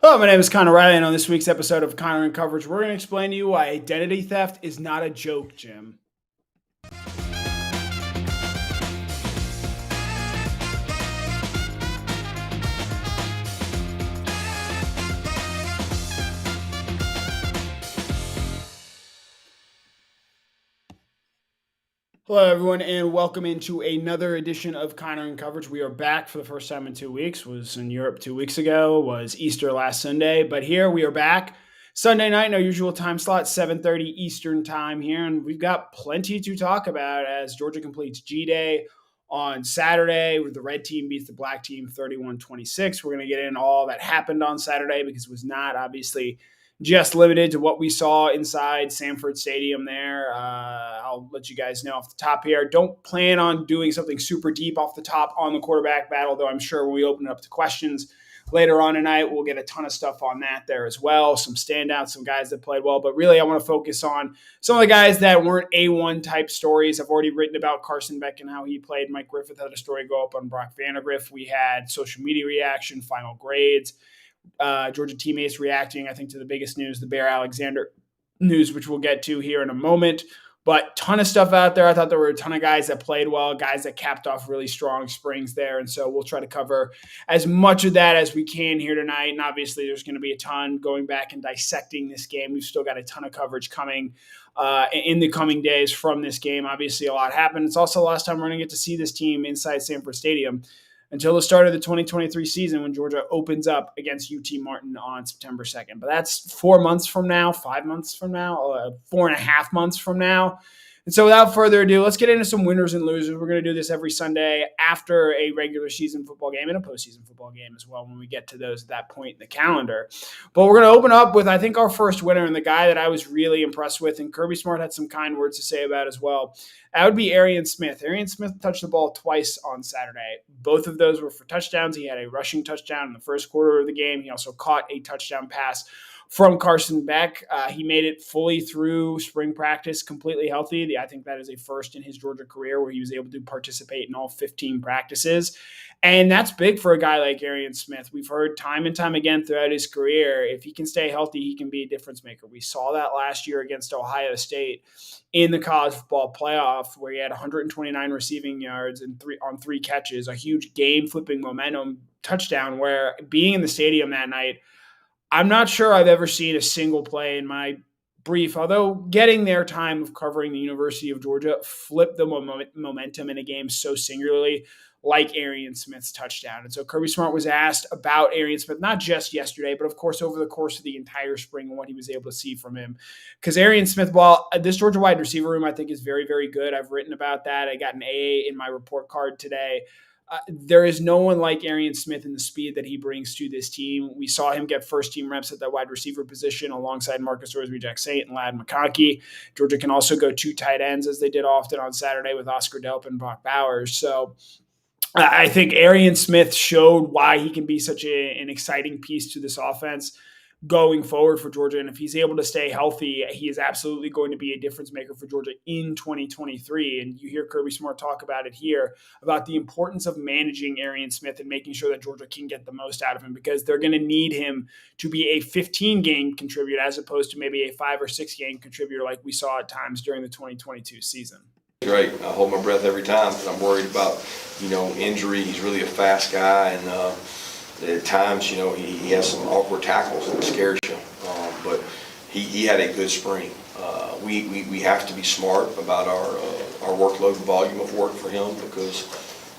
Hello, my name is Connor Riley, and on this week's episode of Connor in Coverage, we're going to explain to you why identity theft is not a joke, Jim. Hello, everyone, and welcome into another edition of Connor in Coverage. We are back for the first time in 2 weeks. Was in Europe 2 weeks ago, was Easter last Sunday, but here we are back. Sunday night, no usual time slot, 7:30 Eastern time here, and we've got plenty to talk about as Georgia completes G-Day on Saturday, where the red team beats the black team 31-26. We're going to get into all that happened on Saturday because it was not obviously just limited to what we saw inside Sanford Stadium there. I'll let you guys know off the top here. Don't plan on doing something super deep off the top on the quarterback battle, though I'm sure when we open it up to questions later on tonight, we'll get a ton of stuff on that there as well. Some standouts, some guys that played well. But really, I want to focus on some of the guys that weren't A1 type stories. I've already written about Carson Beck and how he played. Mike Griffith had a story go up on Brock Vandagriff. We had social media reaction, final grades. Georgia teammates reacting, I think, to the biggest news, the Bear Alexander news, which we'll get to here in a moment. But ton of stuff out there. I thought there were a ton of guys that played well, guys that capped off really strong springs there. And so we'll try to cover as much of that as we can here tonight. And obviously there's going to be a ton going back and dissecting this game. We've still got a ton of coverage coming in the coming days from this game. Obviously a lot happened. It's also the last time we're going to get to see this team inside Sanford Stadium until the start of the 2023 season when Georgia opens up against UT Martin on September 2nd. But that's 4 months from now, 5 months from now, 4.5 months from now. And so without further ado, let's get into some winners and losers. We're going to do this every Sunday after a regular season football game and a postseason football game as well when we get to those at that point in the calendar. But we're going to open up with, I think, our first winner and the guy that I was really impressed with, and Kirby Smart had some kind words to say about as well. That would be Arian Smith. Arian Smith touched the ball twice on Saturday. Both of those were for touchdowns. He had a rushing touchdown in the first quarter of the game. He also caught a touchdown pass from Carson Beck. He made it fully through spring practice, completely healthy. I think that is a first in his Georgia career where he was able to participate in all 15 practices. And that's big for a guy like Arian Smith. We've heard time and time again throughout his career, if he can stay healthy, he can be a difference maker. We saw that last year against Ohio State in the college football playoff where he had 129 receiving yards and on three catches, a huge game-flipping momentum touchdown where being in the stadium that night, I'm not sure I've ever seen a single play in my brief, although getting their time of covering the University of Georgia flipped the momentum in a game so singularly like Arian Smith's touchdown. And so Kirby Smart was asked about Arian Smith, not just yesterday, but of course over the course of the entire spring and what he was able to see from him. Because Arian Smith, while this Georgia wide receiver room I think is very, very good. I've written about that. I got an A in my report card today. There is no one like Arian Smith in the speed that he brings to this team. We saw him get first-team reps at that wide receiver position alongside Marcus Orsby-Jack-Saint and Ladd McConkey. Georgia can also go two tight ends, as they did often on Saturday with Oscar Delp and Brock Bowers. So I think Arian Smith showed why he can be such an exciting piece to this offense going forward for Georgia. And if he's able to stay healthy, he is absolutely going to be a difference maker for Georgia in 2023. And you hear Kirby Smart talk about it here, about the importance of managing Arian Smith and making sure that Georgia can get the most out of him, because they're going to need him to be a 15-game contributor as opposed to maybe a 5 or 6 game contributor like we saw at times during the 2022 season. Great. I hold my breath every time because I'm worried about, injury. He's really a fast guy, and at times, he has some awkward tackles and it scares you. But he had a good spring. We have to be smart about our workload and volume of work for him, because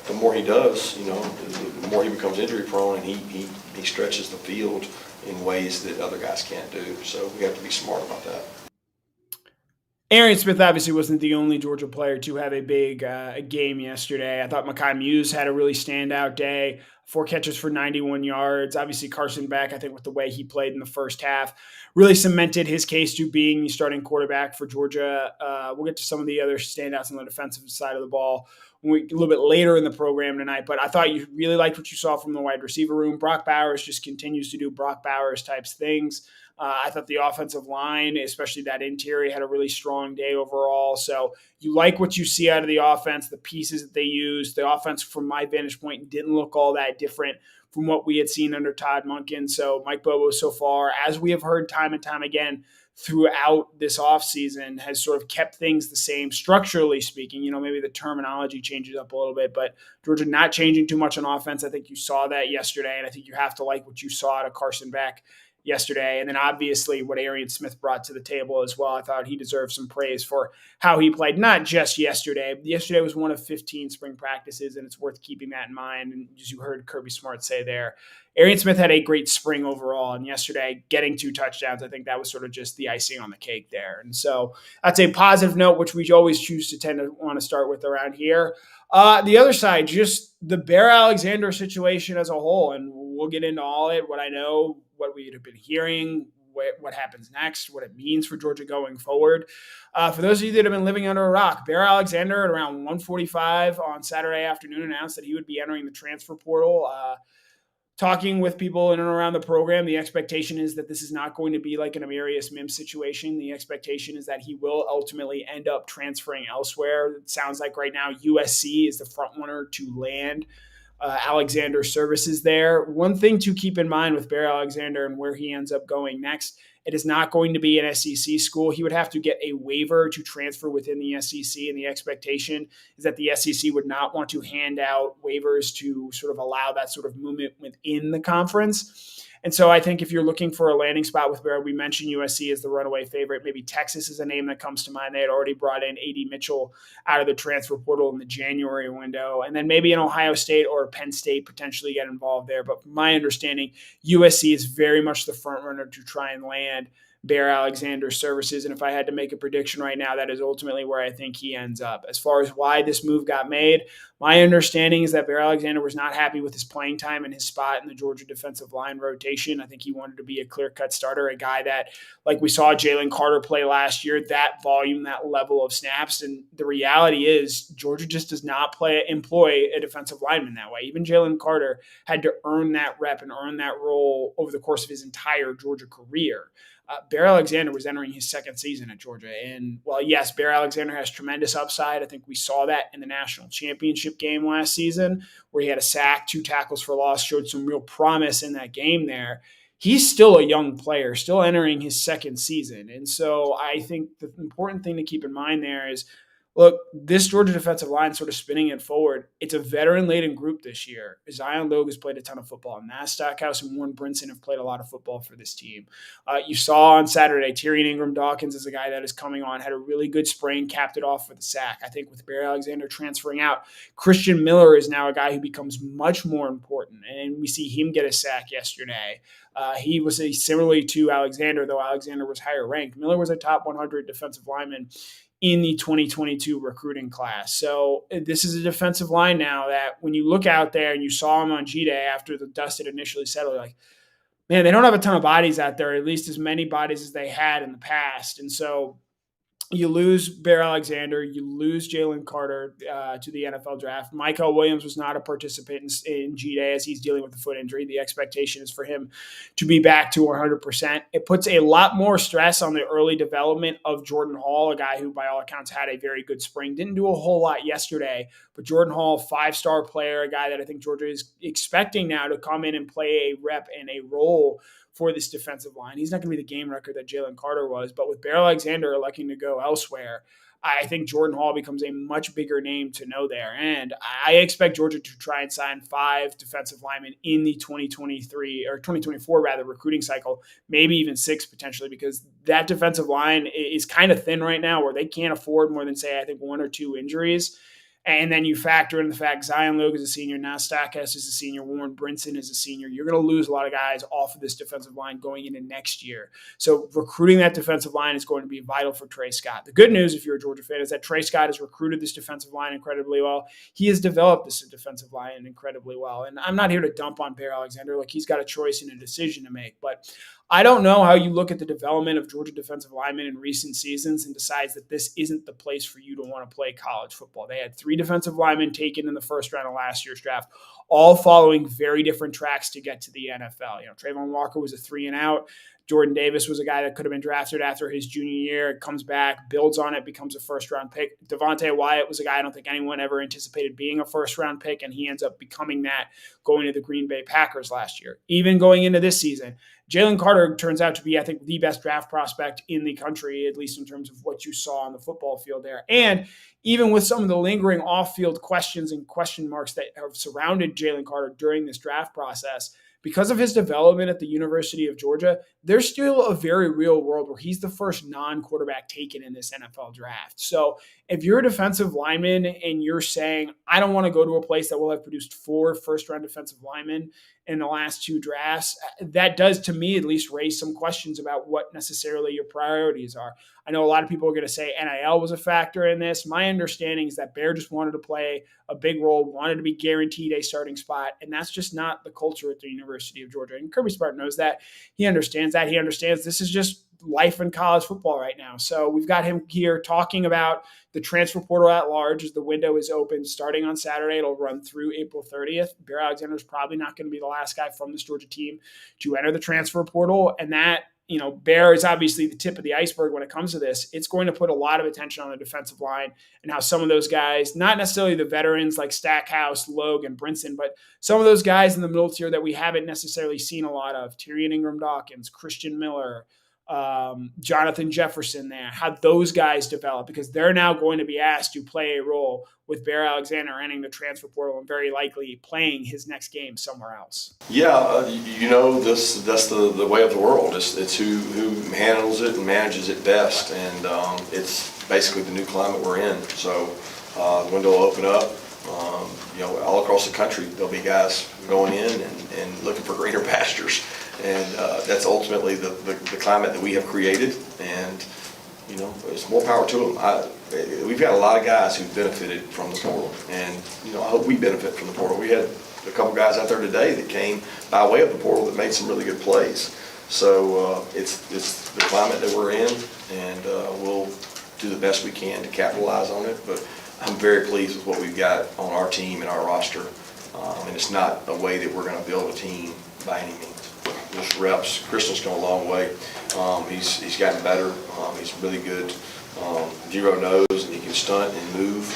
the more he does, the more he becomes injury prone, and he stretches the field in ways that other guys can't do. So we have to be smart about that. Arian Smith obviously wasn't the only Georgia player to have a big game yesterday. I thought Mekhi Muse had a really standout day, 4 catches for 91 yards. Obviously, Carson Beck, I think with the way he played in the first half, really cemented his case to being the starting quarterback for Georgia. We'll get to some of the other standouts on the defensive side of the ball a little bit later in the program tonight, but I thought you really liked what you saw from the wide receiver room. Brock Bowers just continues to do Brock Bowers types things. I thought the offensive line, especially that interior, had a really strong day overall. So you like what you see out of the offense, the pieces that they used. The offense, from my vantage point, didn't look all that different from what we had seen under Todd Monken. So Mike Bobo so far, as we have heard time and time again throughout this offseason, has sort of kept things the same structurally speaking. Maybe the terminology changes up a little bit, but Georgia not changing too much on offense. I think you saw that yesterday, and I think you have to like what you saw out of Carson Beck yesterday. And then obviously what Arian Smith brought to the table as well. I thought he deserved some praise for how he played, not just yesterday. Yesterday was one of 15 spring practices, and it's worth keeping that in mind. And as you heard Kirby Smart say there, Arian Smith had a great spring overall. And yesterday, getting 2 touchdowns, I think that was sort of just the icing on the cake there. And so that's a positive note, which we always choose to tend to want to start with around here. The other side, just the Bear Alexander situation as a whole, and we'll get into all it, what I know, what we have been hearing, what happens next, what it means for Georgia going forward. For those of you that have been living under a rock, Bear Alexander at around 1:45 on Saturday afternoon announced that he would be entering the transfer portal. Talking with people in and around the program, the expectation is that this is not going to be like an Amarius Mims situation. The expectation is that he will ultimately end up transferring elsewhere. It sounds like right now USC is the front runner to land Alexander services there. One thing to keep in mind with Bear Alexander and where he ends up going next, it is not going to be an SEC school. He would have to get a waiver to transfer within the SEC, and the expectation is that the SEC would not want to hand out waivers to sort of allow that sort of movement within the conference. And so I think if you're looking for a landing spot with Bear, we mentioned USC as the runaway favorite. Maybe Texas is a name that comes to mind. They had already brought in A.D. Mitchell out of the transfer portal in the January window. And then maybe an Ohio State or Penn State potentially get involved there. But from my understanding, USC is very much the front runner to try and land Bear Alexander services. And if I had to make a prediction right now, that is ultimately where I think he ends up. As far as why this move got made, my understanding is that Bear Alexander was not happy with his playing time and his spot in the Georgia defensive line rotation. I think he wanted to be a clear-cut starter, a guy that, like we saw Jalen Carter play last year, that volume, that level of snaps. And the reality is Georgia just does not employ a defensive lineman that way. Even Jalen Carter had to earn that rep and earn that role over the course of his entire Georgia career. Bear Alexander was entering his second season at Georgia. And while, yes, Bear Alexander has tremendous upside, I think we saw that in the national championship game last season where he had a sack, 2 tackles for loss, showed some real promise in that game there. He's still a young player, still entering his second season. And so I think the important thing to keep in mind there is, look, this Georgia defensive line sort of spinning it forward. It's a veteran-laden group this year. Zion Logue has played a ton of football. Matt Stackhouse and Warren Brinson have played a lot of football for this team. You saw on Saturday, Tyrion Ingram-Dawkins is a guy that is coming on, had a really good spring, capped it off with a sack. I think with Bear Alexander transferring out, Christian Miller is now a guy who becomes much more important, and we see him get a sack yesterday. He was similarly to Alexander, though Alexander was higher ranked. Miller was a top 100 defensive lineman in the 2022 recruiting class. So this is a defensive line now that when you look out there and you saw him on G-Day after the dust had initially settled, like, man, they don't have a ton of bodies out there, at least as many bodies as they had in the past. And so you lose Bear Alexander, you lose Jalen Carter to the NFL draft. Michael Williams was not a participant in G-Day as he's dealing with a foot injury. The expectation is for him to be back to 100%. It puts a lot more stress on the early development of Jordan Hall, a guy who by all accounts had a very good spring. Didn't do a whole lot yesterday, but Jordan Hall, 5-star player, a guy that I think Georgia is expecting now to come in and play a rep and a role for this defensive line. He's not going to be the game record that Jalen Carter was, but with Bear Alexander electing to go elsewhere, I think Jordan Hall becomes a much bigger name to know there. And I expect Georgia to try and sign 5 defensive linemen in the 2023 or 2024 rather recruiting cycle, maybe even 6 potentially, because that defensive line is kind of thin right now where they can't afford more than, say, I think 1 or 2 injuries. And then you factor in the fact Zion Logue is a senior, now Stackhouse is a senior, Warren Brinson is a senior. You're going to lose a lot of guys off of this defensive line going into next year. So recruiting that defensive line is going to be vital for Trey Scott. The good news, if you're a Georgia fan, is that Trey Scott has recruited this defensive line incredibly well. He has developed this defensive line incredibly well. And I'm not here to dump on Bear Alexander. Like, he's got a choice and a decision to make. But I don't know how you look at the development of Georgia defensive linemen in recent seasons and decides that this isn't the place for you to want to play college football. They had 3 defensive linemen taken in the first round of last year's draft, all following very different tracks to get to the NFL. Trayvon Walker was a 3 and out. Jordan Davis was a guy that could have been drafted after his junior year, comes back, builds on it, becomes a first-round pick. Devontae Wyatt was a guy I don't think anyone ever anticipated being a first-round pick, and he ends up becoming that going to the Green Bay Packers last year. Even going into this season, Jalen Carter turns out to be, I think, the best draft prospect in the country, at least in terms of what you saw on the football field there. And even with some of the lingering off-field questions and question marks that have surrounded Jalen Carter during this draft process, because of his development at the University of Georgia, there's still a very real world where he's the first non-quarterback taken in this NFL draft. So if you're a defensive lineman and you're saying, I don't want to go to a place that will have produced 4 first-round defensive linemen in the last 2 drafts, that does, to me at least, raise some questions about what necessarily your priorities are. I know a lot of people are going to say NIL was a factor in this. My understanding is that Bear just wanted to play a big role, wanted to be guaranteed a starting spot, and that's just not the culture at the University of Georgia. And Kirby Smart knows that. He understands that. He understands this is just life in college football right now. So we've got him here talking about the transfer portal at large as the window is open starting on Saturday. It'll run through April 30th. Bear Alexander is probably not going to be the last guy from this Georgia team to enter the transfer portal. And that, Bear is obviously the tip of the iceberg when it comes to this. It's going to put a lot of attention on the defensive line and how some of those guys, not necessarily the veterans like Stackhouse, Logue, and Brinson, but some of those guys in the middle tier that we haven't necessarily seen a lot of, Tyrion Ingram-Dawkins, Christian Miller, Jonathan Jefferson there, how those guys develop, because they're now going to be asked to play a role with Bear Alexander entering the transfer portal and very likely playing his next game somewhere else. Yeah, that's the way of the world. It's who handles it and manages it best, and it's basically the new climate we're in. So the window will open up. All across the country, there'll be guys going in and looking for greener pastures. And that's ultimately the climate that we have created, and it's more power to them. We've got a lot of guys who've benefited from the portal, and I hope we benefit from the portal. We had a couple guys out there today that came by way of the portal that made some really good plays. So it's the climate that we're in, and we'll do the best we can to capitalize on it. But I'm very pleased with what we've got on our team and our roster, and it's not a way that we're going to build a team by any means. Just reps. Kristen's gone a long way. He's gotten better. He's really good. Zero knows, and he can stunt and move.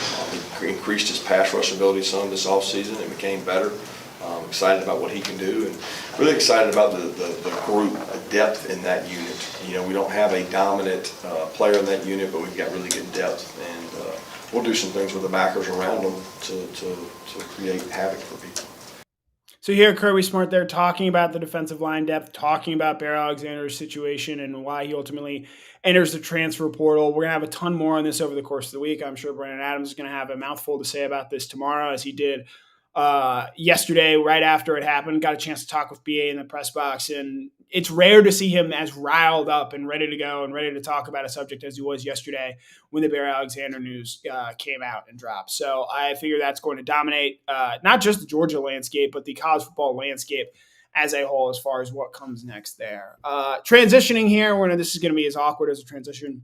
He increased his pass rush ability some this offseason and became better. Excited about what he can do, and really excited about the group, the depth in that unit. We don't have a dominant player in that unit, but we've got really good depth, and we'll do some things with the backers around them to create havoc for people. So here, Kirby Smart there talking about the defensive line depth, talking about Bear Alexander's situation and why he ultimately enters the transfer portal. We're going to have a ton more on this over the course of the week. I'm sure Brandon Adams is going to have a mouthful to say about this tomorrow, as he did yesterday right after it happened. Got a chance to talk with BA in the press box, and it's rare to see him as riled up and ready to go and ready to talk about a subject as he was yesterday when the Bear Alexander news came out and dropped. So I figure that's going to dominate not just the Georgia landscape, but the college football landscape as a whole as far as what comes next there. Transitioning here, this is going to be as awkward as a transition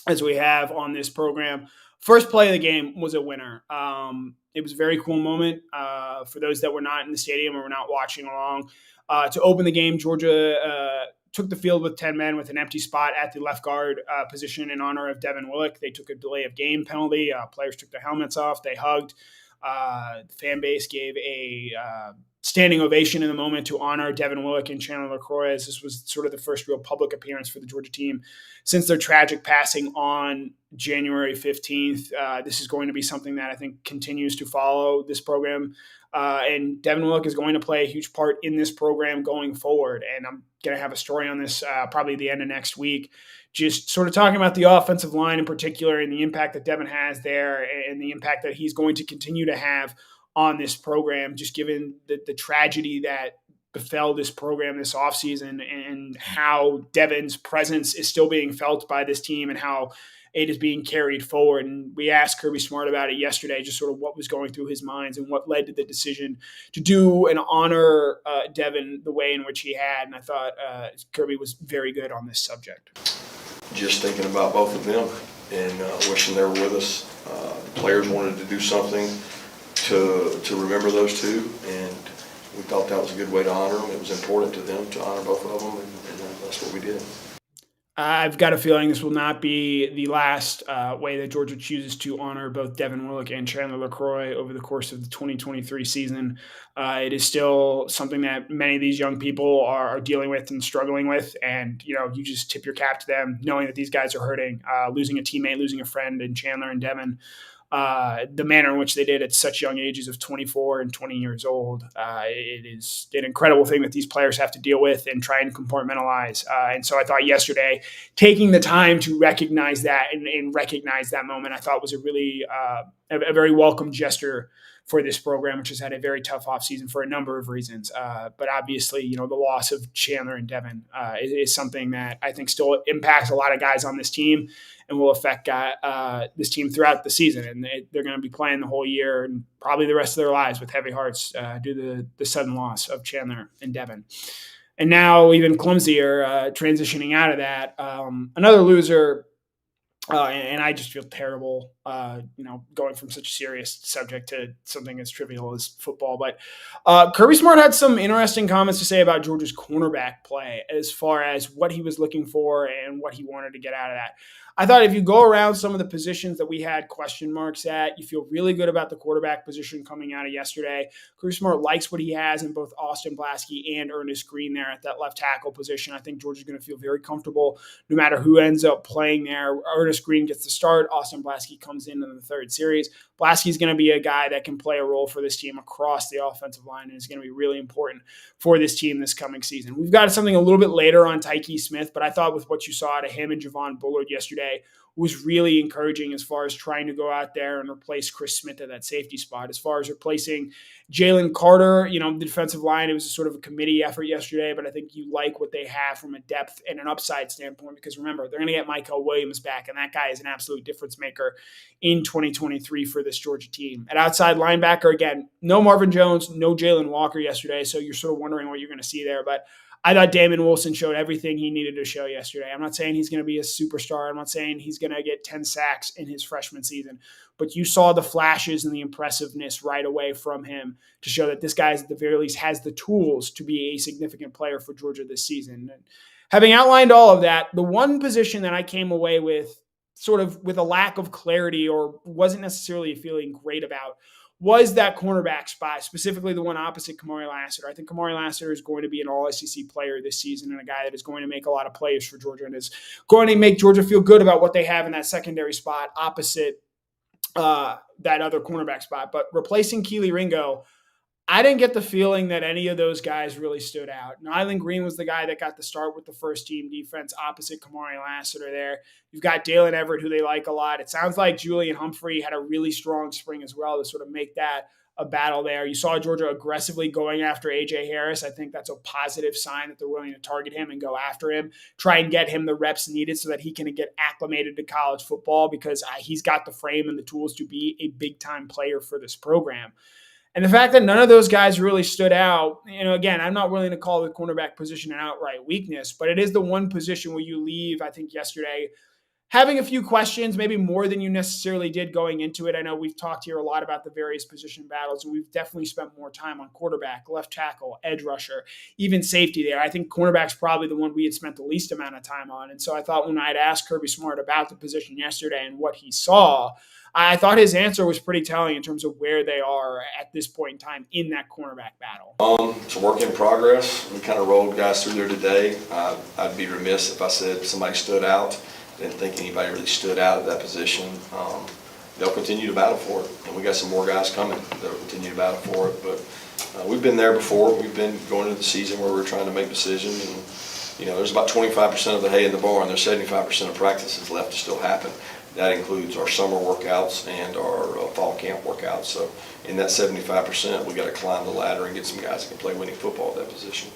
as we have on this program. First play of the game was a winner. It was a very cool moment for those that were not in the stadium or were not watching along. To open the game, Georgia took the field with 10 men with an empty spot at the left guard position in honor of Devin Willock. They took a delay of game penalty. Players took their helmets off. They hugged. The fan base gave a standing ovation in the moment to honor Devin Willock and Chandler LeCroy, as this was sort of the first real public appearance for the Georgia team since their tragic passing on January 15th. This is going to be something that I think continues to follow this program. And Devin Willock is going to play a huge part in this program going forward. And I'm going to have a story on this probably the end of next week, just sort of talking about the offensive line in particular and the impact that Devin has there and the impact that he's going to continue to have on this program, just given the tragedy that befell this program this offseason and how Devin's presence is still being felt by this team and how it is being carried forward. And we asked Kirby Smart about it yesterday, just sort of what was going through his minds and what led to the decision to do and honor Devin the way in which he had. And I thought Kirby was very good on this subject. Just thinking about both of them and wishing they were with us. Players wanted to do something to remember those two, and we thought that was a good way to honor them. It was important to them to honor both of them, and that's what we did. I've got a feeling this will not be the last way that Georgia chooses to honor both Devin, Willock, and Chandler LeCroy over the course of the 2023 season. It is still something that many of these young people are dealing with and struggling with, and you just tip your cap to them, knowing that these guys are hurting, losing a teammate, losing a friend in Chandler and Devin. The manner in which they did at such young ages of 24 and 20 years old. It is an incredible thing that these players have to deal with and try and compartmentalize. And so I thought yesterday, taking the time to recognize that and recognize that moment, I thought was a really a very welcome gesture for this program, which has had a very tough offseason for a number of reasons. But obviously, the loss of Chandler and Devin is something that I think still impacts a lot of guys on this team and will affect this team throughout the season. And they're going to be playing the whole year and probably the rest of their lives with heavy hearts due to the sudden loss of Chandler and Devin. And now even clumsier, transitioning out of that, another loser. And I just feel terrible, going from such a serious subject to something as trivial as football. But Kirby Smart had some interesting comments to say about Georgia's cornerback play as far as what he was looking for and what he wanted to get out of that. I thought if you go around some of the positions that we had question marks at, you feel really good about the quarterback position coming out of yesterday. Kirby Smart likes what he has in both Austin Blasky and Ernest Green there at that left tackle position. I think Georgia's going to feel very comfortable no matter who ends up playing there. Ernest Green gets the start. Austin Blasky comes in the third series. Blasky's going to be a guy that can play a role for this team across the offensive line and is going to be really important for this team this coming season. We've got something a little bit later on Tykee Smith, but I thought with what you saw out of him and Javon Bullard yesterday was really encouraging as far as trying to go out there and replace Chris Smith at that safety spot. As far as replacing Jalen Carter, the defensive line, it was sort of a committee effort yesterday, but I think you like what they have from a depth and an upside standpoint because remember, they're going to get Michael Williams back, and that guy is an absolute difference maker in 2023 for this Georgia team. At outside linebacker, again, no Marvin Jones, no Jalen Walker yesterday, so you're sort of wondering what you're going to see there, but I thought Damon Wilson showed everything he needed to show yesterday. I'm not saying he's going to be a superstar. I'm not saying he's going to get 10 sacks in his freshman season, but you saw the flashes and the impressiveness right away from him to show that this guy, at the very least, has the tools to be a significant player for Georgia this season. And having outlined all of that, the one position that I came away with sort of with a lack of clarity or wasn't necessarily feeling great about was that cornerback spot, specifically the one opposite Kamari Lassiter. I think Kamari Lassiter is going to be an all-SEC player this season and a guy that is going to make a lot of plays for Georgia and is going to make Georgia feel good about what they have in that secondary spot opposite that other cornerback spot. But replacing Keely Ringo, I didn't get the feeling that any of those guys really stood out. Nyland Green was the guy that got the start with the first team defense opposite Kamari Lassiter there. You've got Dalen Everett, who they like a lot. It sounds like Julian Humphrey had a really strong spring as well to sort of make that a battle there. You saw Georgia aggressively going after A.J. Harris. I think that's a positive sign that they're willing to target him and go after him, try and get him the reps needed so that he can get acclimated to college football because he's got the frame and the tools to be a big-time player for this program. And the fact that none of those guys really stood out, again, I'm not willing to call the cornerback position an outright weakness, but it is the one position where you leave, I think, yesterday having a few questions, maybe more than you necessarily did going into it. I know we've talked here a lot about the various position battles, and we've definitely spent more time on quarterback, left tackle, edge rusher, even safety there. I think cornerback's probably the one we had spent the least amount of time on. And so I thought when I'd asked Kirby Smart about the position yesterday and what he saw, I thought his answer was pretty telling in terms of where they are at this point in time in that cornerback battle. It's a work in progress. We kind of rolled guys through there today. I'd be remiss if I said somebody stood out. I didn't think anybody really stood out at that position. They'll continue to battle for it, and we got some more guys coming that'll continue to battle for it. But we've been there before. We've been going into the season where we're trying to make decisions, and there's about 25% of the hay in the barn. There's 75% of practices left to still happen. That includes our summer workouts and our fall camp workouts. So in that 75%, we got to climb the ladder and get some guys that can play winning football at that position.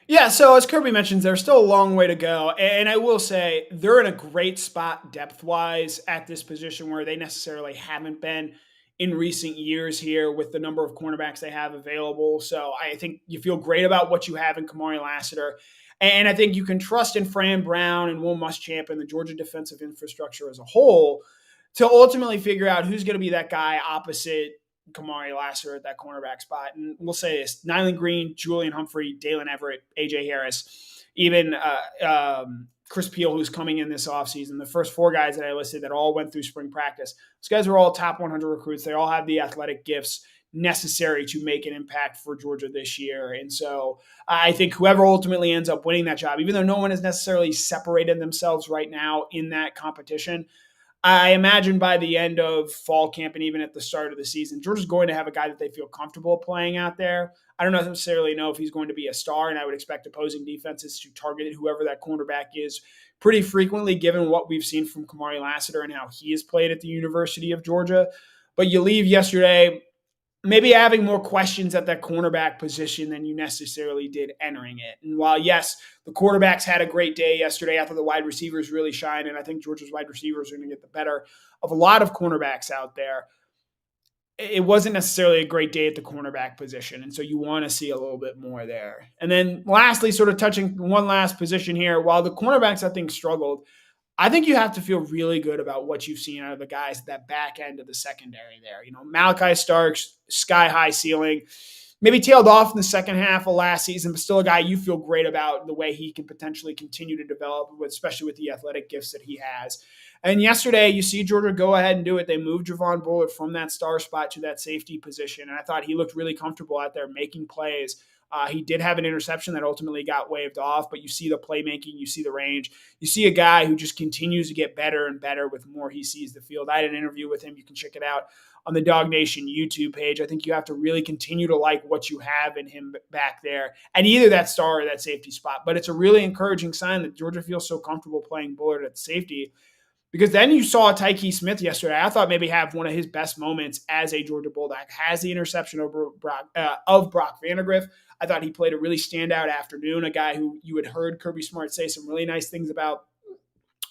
Yeah, so as Kirby mentions, there's still a long way to go. And I will say they're in a great spot depth-wise at this position where they necessarily haven't been in recent years here with the number of cornerbacks they have available. So I think you feel great about what you have in Kamari Lassiter. And I think you can trust in Fran Brown and Will Muschamp and the Georgia defensive infrastructure as a whole to ultimately figure out who's going to be that guy opposite Kamari Lassiter at that cornerback spot. And we'll say this: Nyland Green, Julian Humphrey, Dalen Everett, AJ Harris, even Chris Peel, who's coming in this offseason. The first four guys that I listed that all went through spring practice. Those guys are all top 100 recruits. They all have the athletic gifts necessary to make an impact for Georgia this year. And so I think whoever ultimately ends up winning that job, even though no one has necessarily separated themselves right now in that competition, I imagine by the end of fall camp and even at the start of the season, Georgia's going to have a guy that they feel comfortable playing out there. I don't necessarily know if he's going to be a star, and I would expect opposing defenses to target whoever that cornerback is pretty frequently, given what we've seen from Kamari Lassiter and how he has played at the University of Georgia. But you leave yesterday maybe having more questions at that cornerback position than you necessarily did entering it. And while, yes, the quarterbacks had a great day yesterday, I thought the wide receivers really shined, and I think Georgia's wide receivers are going to get the better of a lot of cornerbacks out there. It wasn't necessarily a great day at the cornerback position, and so you want to see a little bit more there. And then lastly, sort of touching one last position here, while the cornerbacks, I think, struggled, I think you have to feel really good about what you've seen out of the guys at that back end of the secondary there. You know, Malachi Starks, sky-high ceiling, maybe tailed off in the second half of last season, but still a guy you feel great about the way he can potentially continue to develop, especially with the athletic gifts that he has. And yesterday, you see Georgia go ahead and do it. They moved Javon Bullard from that star spot to that safety position, and I thought he looked really comfortable out there making plays. He did have an interception that ultimately got waved off, but you see the playmaking, you see the range. You see a guy who just continues to get better and better with more he sees the field. I had an interview with him. You can check it out on the DawgNation YouTube page. I think you have to really continue to like what you have in him back there at either that star or that safety spot. But it's a really encouraging sign that Georgia feels so comfortable playing Bullard at safety, because then you saw Tykee Smith yesterday. I thought maybe have one of his best moments as a Georgia Bulldog. Has the interception of Brock Vandagriff. I thought he played a really standout afternoon, a guy who you had heard Kirby Smart say some really nice things about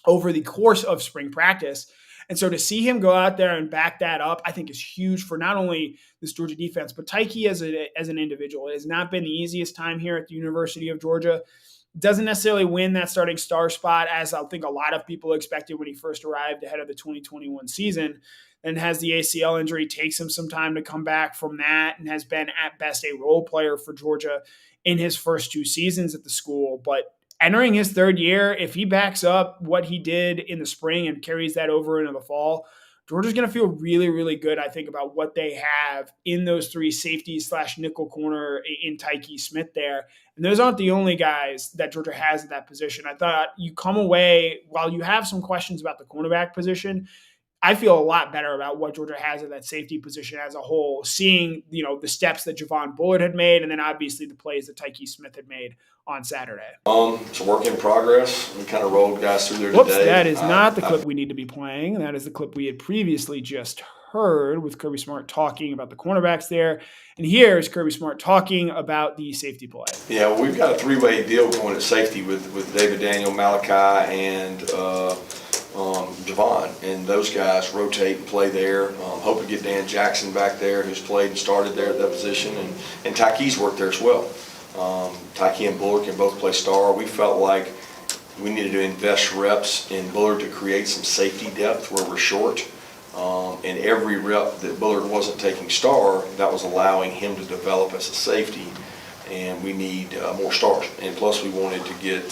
over the course of spring practice. And so to see him go out there and back that up, I think is huge for not only this Georgia defense, but Tykee as an individual. It has not been the easiest time here at the University of Georgia. Doesn't necessarily win that starting star spot, as I think a lot of people expected when he first arrived ahead of the 2021 season, and has the ACL injury, takes him some time to come back from that, and has been at best a role player for Georgia in his first two seasons at the school. But entering his third year, if he backs up what he did in the spring and carries that over into the fall, Georgia's going to feel really, really good, I think, about what they have in those three safeties / nickel corner in Tykee Smith there. And those aren't the only guys that Georgia has at that position. I thought you come away, while you have some questions about the cornerback position, I feel a lot better about what Georgia has at that safety position as a whole, seeing, the steps that Javon Bullard had made, and then obviously the plays that Tykee Smith had made on Saturday. It's a work in progress. We kind of rolled guys through there Whoops, today. that is not the clip we need to be playing. That is the clip we had previously just heard with Kirby Smart talking about the cornerbacks there. And here is Kirby Smart talking about the safety play. Yeah, well, we've got a three-way deal going at safety with David Daniel, Malachi, and Javon, and those guys rotate and play there. Hope to get Dan Jackson back there, who's played and started there at that position, and Tykee's worked there as well. Tykee and Bullard can both play star. We felt like we needed to invest reps in Bullard to create some safety depth where we're short. And every rep that Bullard wasn't taking star, that was allowing him to develop as a safety. And we need more stars. And plus we wanted to get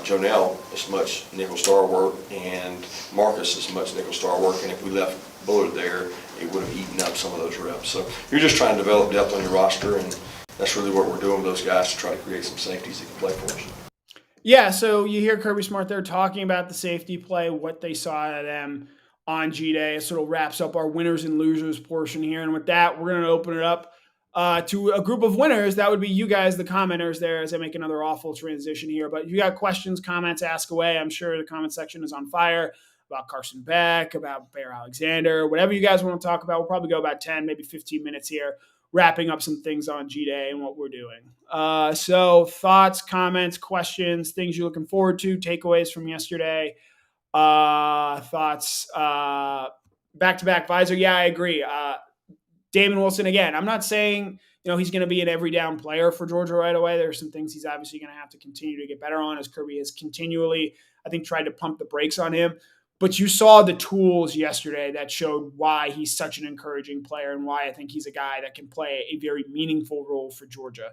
Jonell as much nickel star work and Marcus as much nickel star work. And if we left Bullard there, it would have eaten up some of those reps. So you're just trying to develop depth on your roster, and that's really what we're doing with those guys, to try to create some safeties that can play for us. Yeah, so you hear Kirby Smart there talking about the safety play, what they saw out of them on G-Day. It sort of wraps up our winners and losers portion here. And with that, we're going to open it up to a group of winners. That would be you guys, the commenters there, as I make another awful transition here. But if you got questions, comments, ask away. I'm sure the comment section is on fire about Carson Beck, about Bear Alexander, whatever you guys want to talk about. We'll probably go about 10, maybe 15 minutes here, wrapping up some things on G-Day and what we're doing. So thoughts, comments, questions, things you're looking forward to, takeaways from yesterday, thoughts, back-to-back visor. Yeah, I agree. Damon Wilson, again, I'm not saying, he's going to be an every down player for Georgia right away. There are some things he's obviously going to have to continue to get better on, as Kirby has continually, I think, tried to pump the brakes on him. But you saw the tools yesterday that showed why he's such an encouraging player and why I think he's a guy that can play a very meaningful role for Georgia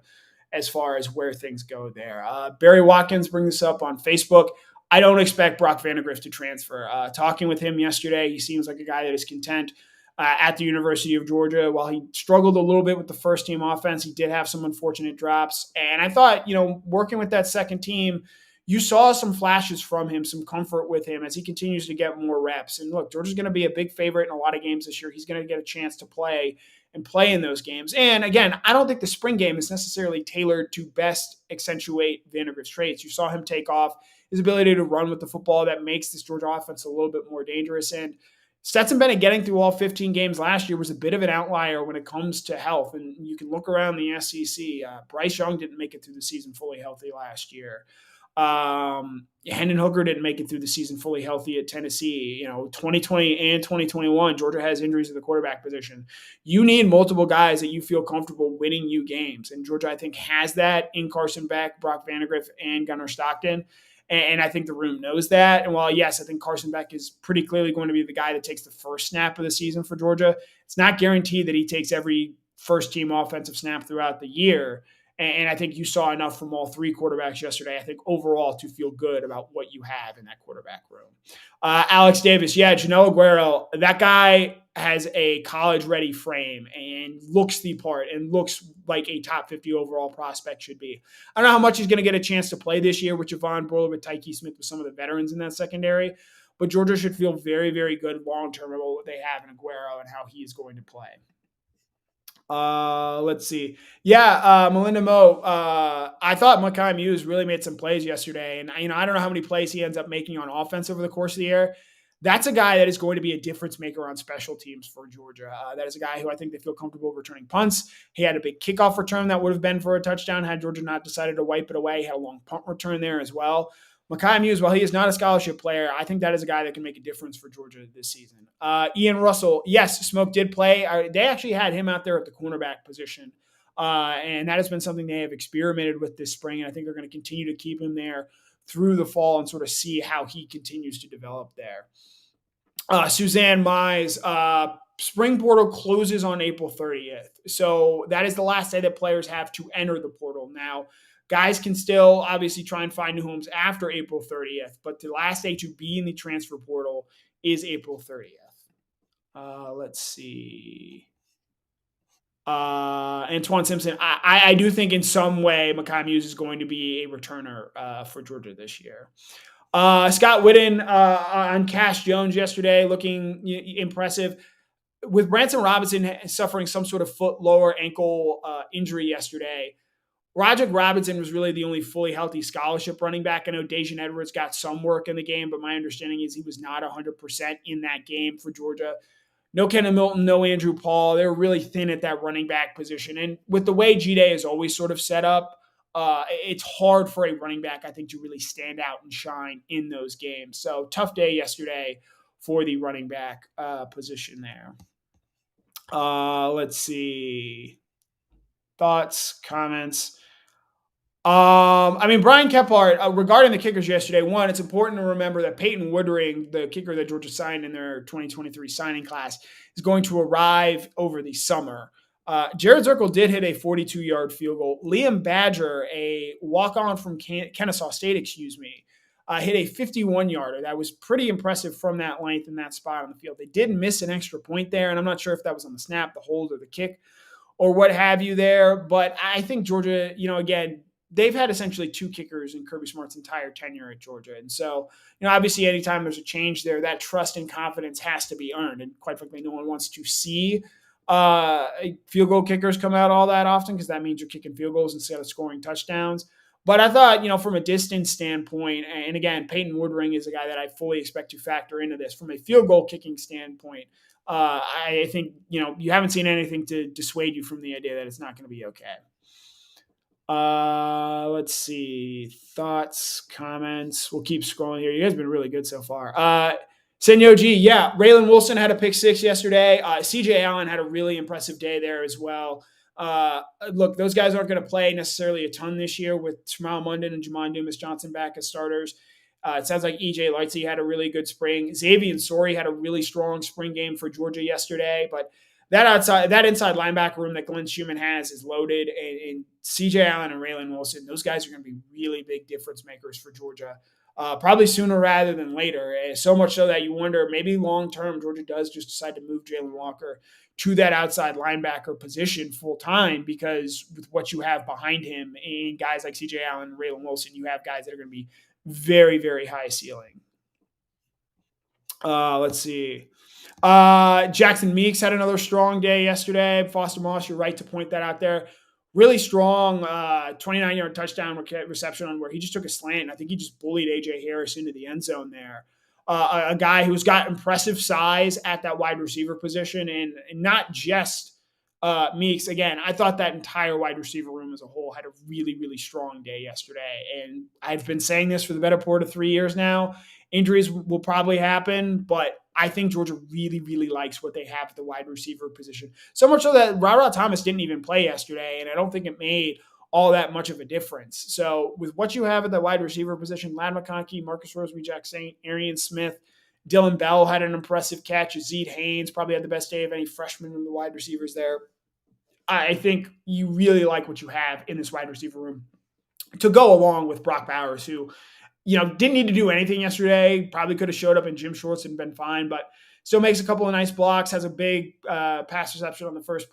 as far as where things go there. Barry Watkins brings this up on Facebook. I don't expect Brock Vandagriff to transfer. Talking with him yesterday, he seems like a guy that is content at the University of Georgia. While he struggled a little bit with the first team offense, he did have some unfortunate drops. And I thought, working with that second team, you saw some flashes from him, some comfort with him as he continues to get more reps. And look, Georgia's going to be a big favorite in a lot of games this year. He's going to get a chance to play in those games. And again, I don't think the spring game is necessarily tailored to best accentuate Vandagriff's traits. You saw him take off his ability to run with the football that makes this Georgia offense a little bit more dangerous. And Stetson Bennett getting through all 15 games last year was a bit of an outlier when it comes to health. And you can look around the SEC. Bryce Young didn't make it through the season fully healthy last year. Hendon Hooker didn't make it through the season fully healthy at Tennessee. 2020 and 2021, Georgia has injuries at the quarterback position. You need multiple guys that you feel comfortable winning you games. And Georgia, I think, has that in Carson Beck, Brock Vandagriff, and Gunnar Stockton. And I think the room knows that. And while, yes, I think Carson Beck is pretty clearly going to be the guy that takes the first snap of the season for Georgia, it's not guaranteed that he takes every first-team offensive snap throughout the year. And I think you saw enough from all three quarterbacks yesterday, I think, overall to feel good about what you have in that quarterback room. Alex Davis, Janelle Aguero, that guy has a college-ready frame and looks the part and looks like a top 50 overall prospect should be. I don't know how much he's going to get a chance to play this year with Javon, Bullard, with Tykee Smith, with some of the veterans in that secondary, but Georgia should feel very, very good long-term about what they have in Aguero and how he is going to play. Let's see. Melinda Moe. I thought Makai Muse really made some plays yesterday, and I don't know how many plays he ends up making on offense over the course of the year. That's a guy that is going to be a difference maker on special teams for Georgia. That is a guy who I think they feel comfortable returning punts. He had a big kickoff return that would have been for a touchdown had Georgia not decided to wipe it away. He had a long punt return there as well. Makai Muse, while he is not a scholarship player, I think that is a guy that can make a difference for Georgia this season. Ian Russell, yes, Smoke did play. They actually had him out there at the cornerback position, and that has been something they have experimented with this spring, and I think they're going to continue to keep him there through the fall and sort of see how he continues to develop there. Suzanne Mize, spring portal closes on April 30th, so that is the last day that players have to enter the portal. Now, guys can still obviously try and find new homes after April 30th, but the last day to be in the transfer portal is April 30th. Let's see. Antoine Simpson, I do think in some way Makai Muse is going to be a returner for Georgia this year. Scott Whitten on Cash Jones yesterday looking impressive. With Branson Robinson suffering some sort of foot, lower ankle injury yesterday, Roderick Robinson was really the only fully healthy scholarship running back. I know Dejan Edwards got some work in the game, but my understanding is he was not 100% in that game for Georgia. No Kenan Milton, no Andrew Paul. They were really thin at that running back position. And with the way G-Day is always sort of set up, it's hard for a running back, I think, to really stand out and shine in those games. So tough day yesterday for the running back position there. Let's see. Thoughts, comments. Brian Kephart, regarding the kickers yesterday, one, it's important to remember that Peyton Woodring, the kicker that Georgia signed in their 2023 signing class, is going to arrive over the summer. Jared Zirkle did hit a 42-yard field goal. Liam Badger, a walk-on from Kennesaw State, hit a 51-yarder. That was pretty impressive from that length in that spot on the field. They did miss an extra point there, and I'm not sure if that was on the snap, the hold, or the kick, or what have you there. But I think Georgia, again, they've had essentially two kickers in Kirby Smart's entire tenure at Georgia. And so, obviously anytime there's a change there, that trust and confidence has to be earned. And quite frankly, no one wants to see field goal kickers come out all that often because that means you're kicking field goals instead of scoring touchdowns. But I thought, from a distance standpoint, and again, Peyton Woodring is a guy that I fully expect to factor into this. From a field goal kicking standpoint, I think, you haven't seen anything to dissuade you from the idea that it's not going to be okay. Let's see. Thoughts, comments. We'll keep scrolling here. You guys have been really good so far. Senyo G, Raylan Wilson had a pick six yesterday. CJ Allen had a really impressive day there as well. Look, those guys aren't going to play necessarily a ton this year with Shamel Munden and Jamon Dumas Johnson back as starters. It sounds like EJ Lightsey had a really good spring. Xavier Sori had a really strong spring game for Georgia yesterday, but that inside linebacker room that Glenn Schumann has is loaded, and CJ Allen and Raylan Wilson, those guys are going to be really big difference makers for Georgia. Probably sooner rather than later. So much so that you wonder maybe long term Georgia does just decide to move Jalen Walker to that outside linebacker position full time, because with what you have behind him and guys like CJ Allen and Raylan Wilson, you have guys that are going to be very, very high ceiling. Let's see. Jackson Meeks had another strong day yesterday. Foster Moss, you're right to point that out there. Really strong 29-yard touchdown reception on where he just took a slant. I think he just bullied A.J. Harris into the end zone there. A guy who's got impressive size at that wide receiver position, and not just Meeks. Again, I thought that entire wide receiver room as a whole had a really, really strong day yesterday. And I've been saying this for the better part of 3 years now. Injuries will probably happen, but I think Georgia really, really likes what they have at the wide receiver position. So much so that Ra Thomas didn't even play yesterday, and I don't think it made all that much of a difference. So with what you have at the wide receiver position, Ladd McConkey, Marcus Rosemy-Jack Saint, Arian Smith, Dylan Bell had an impressive catch. Azid Haynes probably had the best day of any freshman in the wide receivers there. I think you really like what you have in this wide receiver room to go along with Brock Bowers, who didn't need to do anything yesterday. Probably could have showed up in gym shorts and been fine, but still makes a couple of nice blocks, has a big pass reception on the first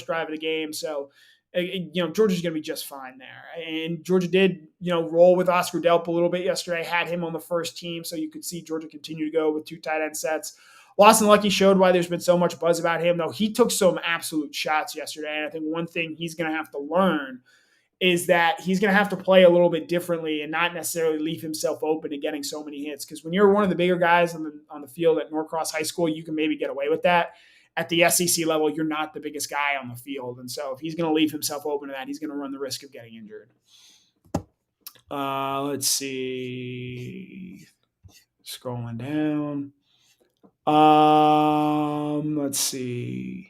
drive of the game. So, Georgia's going to be just fine there. And Georgia did, roll with Oscar Delp a little bit yesterday, had him on the first team. So you could see Georgia continue to go with 2 tight end sets. Lawson Lucky showed why there's been so much buzz about him, though he took some absolute shots yesterday. And I think one thing he's going to have to learn is that he's going to have to play a little bit differently and not necessarily leave himself open to getting so many hits. Because when you're one of the bigger guys on the field at Norcross High School, you can maybe get away with that. At the SEC level, you're not the biggest guy on the field. And so if he's going to leave himself open to that, he's going to run the risk of getting injured. Let's see. Scrolling down. Let's see.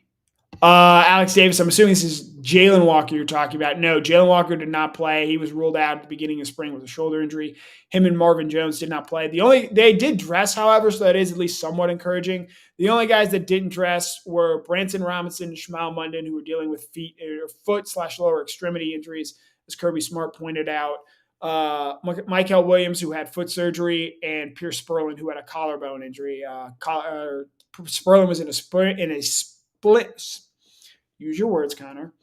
Alex Davis, I'm assuming this is Jalen Walker you're talking about. No, Jalen Walker did not play. He was ruled out at the beginning of spring with a shoulder injury. Him and Marvin Jones did not play. They did dress, however, so that is at least somewhat encouraging. The only guys that didn't dress were Branson Robinson and Shmuel Munden, who were dealing with foot/lower extremity injuries, as Kirby Smart pointed out. Michael Williams, who had foot surgery, and Pierce Sperlin, who had a collarbone injury. Sperlin was in a split. Use your words, Connor.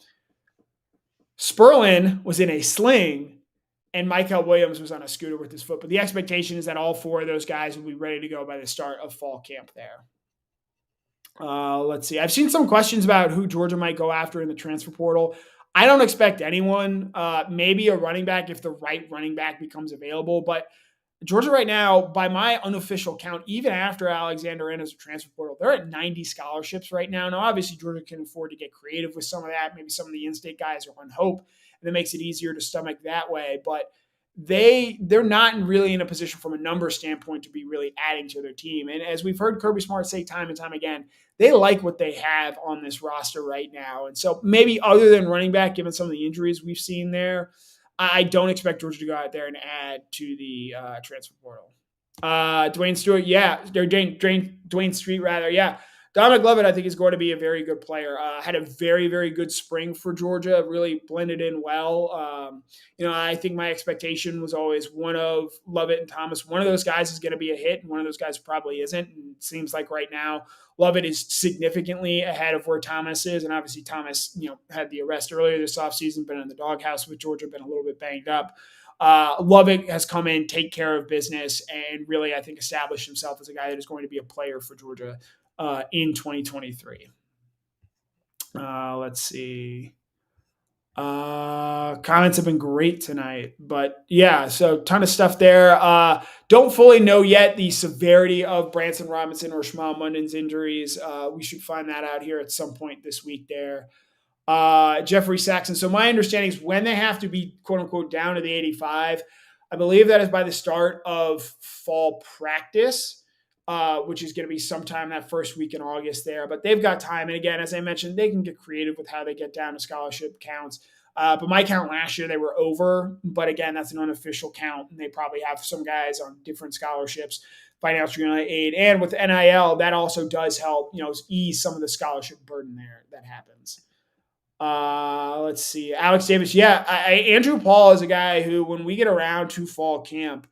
Sperlin was in a sling, and Michael Williams was on a scooter with his foot. But the expectation is that all 4 of those guys will be ready to go by the start of fall camp there. Let's see. I've seen some questions about who Georgia might go after in the transfer portal. I don't expect anyone. Maybe a running back if the right running back becomes available. But Georgia right now, by my unofficial count, even after Alexander enters the transfer portal, they're at 90 scholarships right now. Now, obviously, Georgia can afford to get creative with some of that. Maybe some of the in-state guys are on hope, and it makes it easier to stomach that way. But they're not really in a position from a number standpoint to be really adding to their team. And as we've heard Kirby Smart say time and time again, they like what they have on this roster right now. And so maybe other than running back, given some of the injuries we've seen there, I don't expect Georgia to go out there and add to the transfer portal. Dwayne Stewart, yeah. Dwayne Street, rather, yeah. Dominic Lovett, I think, is going to be a very good player. Had a very, very good spring for Georgia, really blended in well. I think my expectation was always one of Lovett and Thomas. One of those guys is going to be a hit, and one of those guys probably isn't. And it seems like right now, Lovett is significantly ahead of where Thomas is. And obviously Thomas, had the arrest earlier this offseason, been in the doghouse with Georgia, been a little bit banged up. Lovett has come in, take care of business, and really, I think, established himself as a guy that is going to be a player for Georgia in 2023. Let's see. Comments have been great tonight, but yeah, so ton of stuff there. Don't fully know yet the severity of Branson Robinson or Shmuel Munden's injuries. We should find that out here at some point this week there. Jeffrey Saxon. So my understanding is when they have to be, quote unquote, down to the 85, I believe that is by the start of fall practice, which is going to be sometime that first week in August there. But they've got time. And again, as I mentioned, they can get creative with how they get down to scholarship counts. But my count last year, they were over. But again, that's an unofficial count, and they probably have some guys on different scholarships, financial aid. And with NIL, that also does help, ease some of the scholarship burden there that happens. Let's see. Alex Davis. Yeah, Andrew Paul is a guy who, when we get around to fall camp,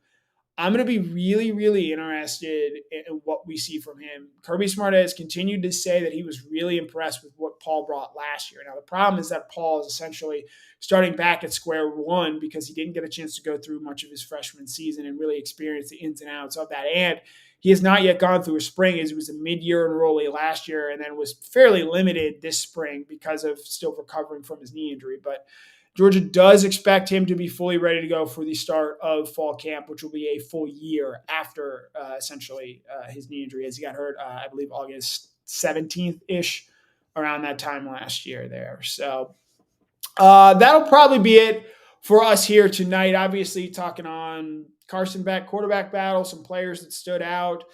I'm going to be really, really interested in what we see from him. Kirby Smart has continued to say that he was really impressed with what Paul brought last year. Now, the problem is that Paul is essentially starting back at square one because he didn't get a chance to go through much of his freshman season and really experience the ins and outs of that. And he has not yet gone through a spring, as he was a mid-year enrollee last year and then was fairly limited this spring because of still recovering from his knee injury. But Georgia does expect him to be fully ready to go for the start of fall camp, which will be a full year after essentially his knee injury, as he got hurt, I believe, August 17th-ish, around that time last year there. So that'll probably be it for us here tonight. Obviously, talking on Carson Beck quarterback battle, some players that stood out.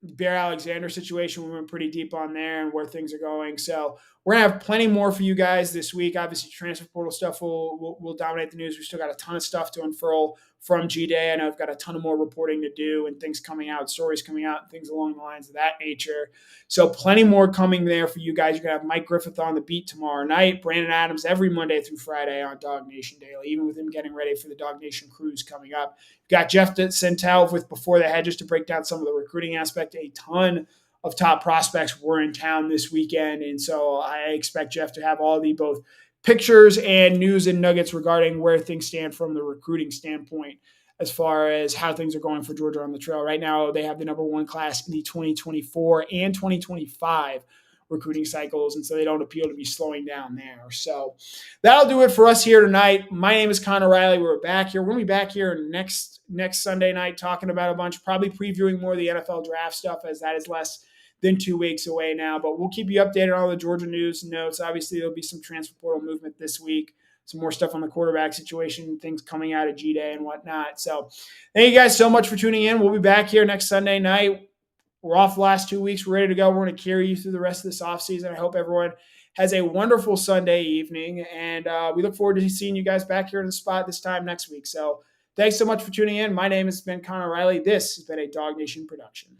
Bear Alexander situation, we went pretty deep on there and where things are going. So we're going to have plenty more for you guys this week. Obviously, transfer portal stuff will dominate the news. We still got a ton of stuff to unfurl from G-Day. I know I've got a ton of more reporting to do and things coming out, stories coming out, and things along the lines of that nature. So plenty more coming there for you guys. You're going to have Mike Griffith on the beat tomorrow night, Brandon Adams every Monday through Friday on DawgNation Daily, even with him getting ready for the DawgNation cruise coming up. Got Jeff Centel with Before the Hedges to break down some of the recruiting aspect. A ton of top prospects were in town this weekend, and so I expect Jeff to have all the both pictures and news and nuggets regarding where things stand from the recruiting standpoint as far as how things are going for Georgia on the trail. Right now, they have the number one class in the 2024 and 2025 recruiting cycles, and so they don't appear to be slowing down there. So that'll do it for us here tonight. My name is Connor Riley. We're back here. We're going to be back here next Sunday night talking about a bunch, probably previewing more of the NFL draft stuff, as that is less than 2 weeks away now. But we'll keep you updated on all the Georgia news and notes. Obviously, there'll be some transfer portal movement this week, some more stuff on the quarterback situation, things coming out of G-Day and whatnot. So thank you guys so much for tuning in. We'll be back here next Sunday night. We're off the last 2 weeks. We're ready to go. We're going to carry you through the rest of this offseason. I hope everyone has a wonderful Sunday evening, and we look forward to seeing you guys back here in the spot this time next week. So thanks so much for tuning in. My name has been Connor Riley. This has been a DawgNation production.